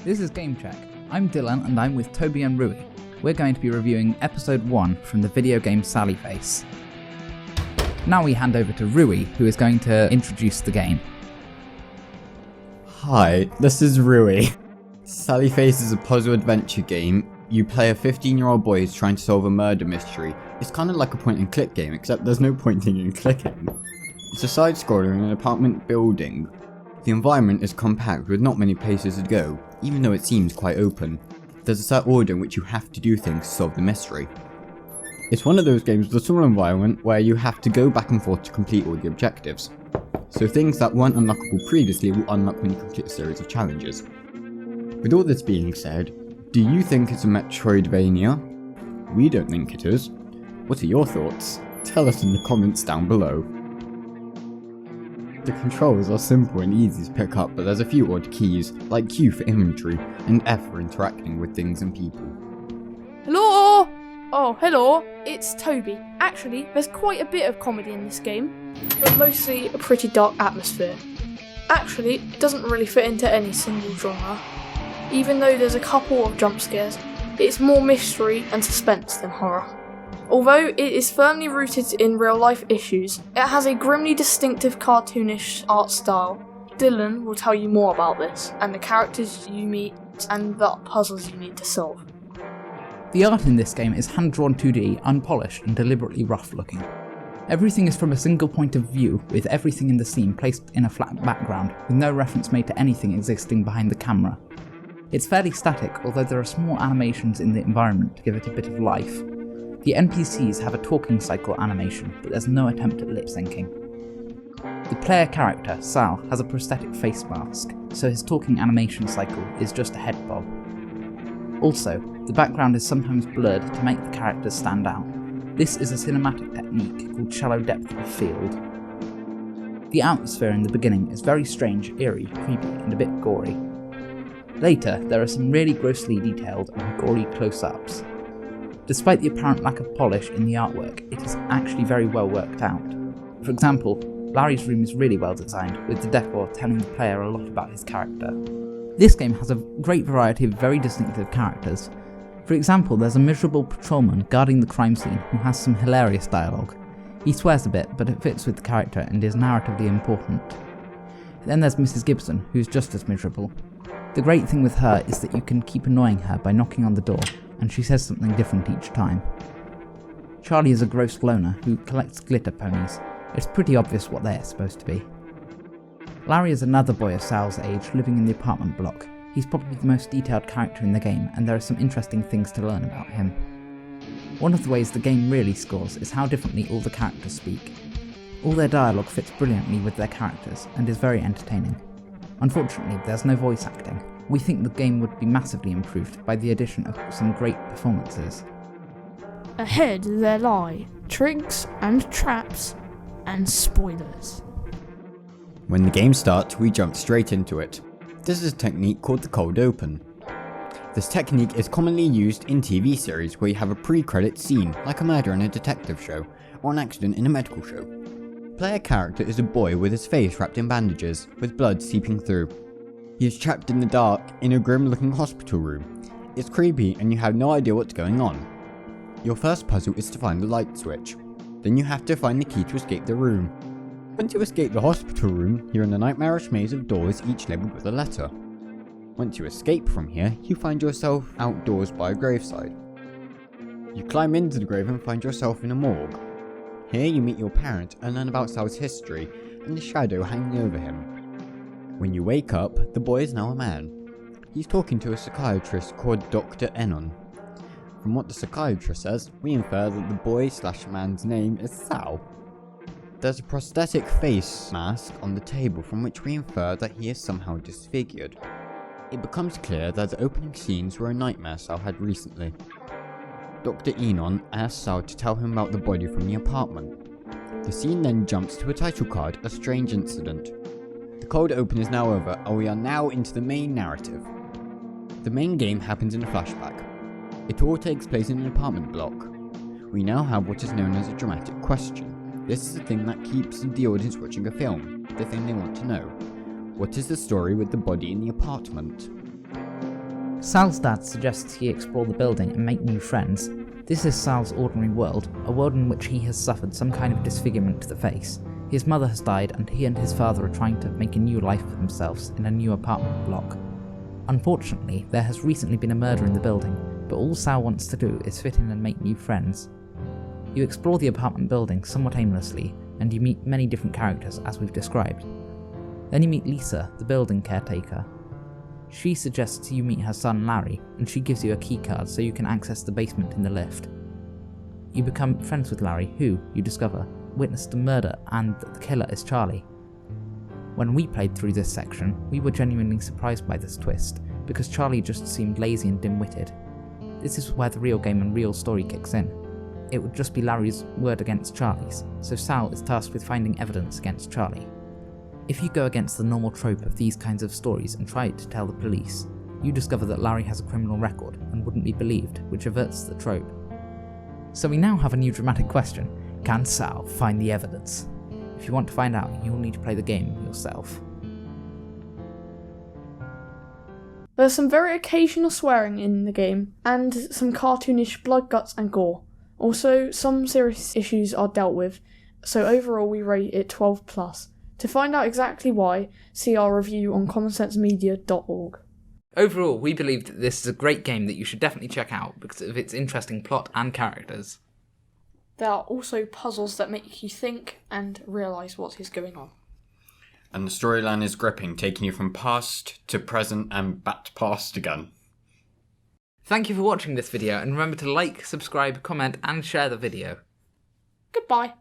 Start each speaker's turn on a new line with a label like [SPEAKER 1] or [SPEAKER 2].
[SPEAKER 1] This is Game Check. I'm Dylan and I'm with Toby and Rui. We're going to be reviewing episode 1 from the video game Sallyface. Now we hand over to Rui, who is going to introduce the game.
[SPEAKER 2] Hi, this is Rui. Sallyface is a puzzle adventure game. You play a 15-year-old boy who's trying to solve a murder mystery. It's kind of like a point and click game, except there's no pointing and clicking. It's a side-scroller in an apartment building. The environment is compact with not many places to go, even though it seems quite open. There's a set order in which you have to do things to solve the mystery. It's one of those games with a small environment where you have to go back and forth to complete all the objectives. So things that weren't unlockable previously will unlock when you complete a series of challenges. With all this being said, do you think it's a Metroidvania? We don't think it is. What are your thoughts? Tell us in the comments down below. The controls are simple and easy to pick up, but there's a few odd keys, like Q for inventory, and F for interacting with things and people.
[SPEAKER 3] Hello! Oh, hello, it's Toby. Actually, there's quite a bit of comedy in this game, but mostly a pretty dark atmosphere. Actually, it doesn't really fit into any single genre. Even though there's a couple of jump scares, it's more mystery and suspense than horror. Although it is firmly rooted in real-life issues, it has a grimly distinctive cartoonish art style. Dylan will tell you more about this, and the characters you meet, and the puzzles you need to solve.
[SPEAKER 1] The art in this game is hand-drawn 2D, unpolished and deliberately rough-looking. Everything is from a single point of view, with everything in the scene placed in a flat background, with no reference made to anything existing behind the camera. It's fairly static, although there are small animations in the environment to give it a bit of life. The NPCs have a talking cycle animation, but there's no attempt at lip syncing. The player character, Sal, has a prosthetic face mask, so his talking animation cycle is just a head bob. Also, the background is sometimes blurred to make the characters stand out. This is a cinematic technique called shallow depth of field. The atmosphere in the beginning is very strange, eerie, creepy, and a bit gory. Later, there are some really grossly detailed and gory close-ups. Despite the apparent lack of polish in the artwork, it is actually very well worked out. For example, Larry's room is really well designed, with the decor telling the player a lot about his character. This game has a great variety of very distinctive characters. For example, there's a miserable patrolman guarding the crime scene who has some hilarious dialogue. He swears a bit, but it fits with the character and is narratively important. Then there's Mrs. Gibson, who's just as miserable. The great thing with her is that you can keep annoying her by knocking on the door, and she says something different each time. Charlie is a gross loner who collects glitter ponies. It's pretty obvious what they're supposed to be. Larry is another boy of Sal's age living in the apartment block. He's probably the most detailed character in the game, and there are some interesting things to learn about him. One of the ways the game really scores is how differently all the characters speak. All their dialogue fits brilliantly with their characters, and is very entertaining. Unfortunately, there's no voice acting. We think the game would be massively improved by the addition of some great performances.
[SPEAKER 3] Ahead there lie tricks and traps and spoilers.
[SPEAKER 2] When the game starts, we jump straight into it. This is a technique called the cold open. This technique is commonly used in TV series where you have a pre-credit scene, like a murder in a detective show, or an accident in a medical show. Player character is a boy with his face wrapped in bandages, with blood seeping through. He is trapped in the dark in a grim looking hospital room. It's creepy and you have no idea what's going on. Your first puzzle is to find the light switch. Then you have to find the key to escape the room. Once you escape the hospital room, you're in a nightmarish maze of doors, each labelled with a letter. Once you escape from here, you find yourself outdoors by a graveside. You climb into the grave and find yourself in a morgue. Here you meet your parent and learn about Sal's history and the shadow hanging over him. When you wake up, the boy is now a man. He's talking to a psychiatrist called Dr. Enon. From what the psychiatrist says, we infer that the boy/man's name is Sal. There's a prosthetic face mask on the table from which we infer that he is somehow disfigured. It becomes clear that the opening scenes were a nightmare Sal had recently. Dr. Enon asks Sal to tell him about the body from the apartment. The scene then jumps to a title card, A Strange Incident. The cold open is now over and we are now into the main narrative. The main game happens in a flashback. It all takes place in an apartment block. We now have what is known as a dramatic question. This is the thing that keeps the audience watching a film, the thing they want to know. What is the story with the body in the apartment?
[SPEAKER 1] Sal's dad suggests he explore the building and make new friends. This is Sal's ordinary world, a world in which he has suffered some kind of disfigurement to the face. His mother has died and he and his father are trying to make a new life for themselves in a new apartment block. Unfortunately, there has recently been a murder in the building, but all Sal wants to do is fit in and make new friends. You explore the apartment building somewhat aimlessly, and you meet many different characters as we've described. Then you meet Lisa, the building caretaker. She suggests you meet her son Larry, and she gives you a keycard so you can access the basement in the lift. You become friends with Larry, who, you discover, witnessed a murder and the killer is Charlie. When we played through this section, we were genuinely surprised by this twist, because Charlie just seemed lazy and dim-witted. This is where the real game and real story kicks in. It would just be Larry's word against Charlie's, so Sal is tasked with finding evidence against Charlie. If you go against the normal trope of these kinds of stories and try to tell the police, you discover that Larry has a criminal record and wouldn't be believed, which averts the trope. So we now have a new dramatic question: can Sal find the evidence? If you want to find out, you'll need to play the game yourself.
[SPEAKER 3] There's some very occasional swearing in the game, and some cartoonish blood, guts and gore. Also, some serious issues are dealt with, so overall we rate it 12+. To find out exactly why, see our review on commonsensemedia.org.
[SPEAKER 1] Overall, we believe that this is a great game that you should definitely check out because of its interesting plot and characters.
[SPEAKER 3] There are also puzzles that make you think and realise what is going on.
[SPEAKER 2] And the storyline is gripping, taking you from past to present and back to past again.
[SPEAKER 1] Thank you for watching this video, and remember to like, subscribe, comment and share the video.
[SPEAKER 3] Goodbye.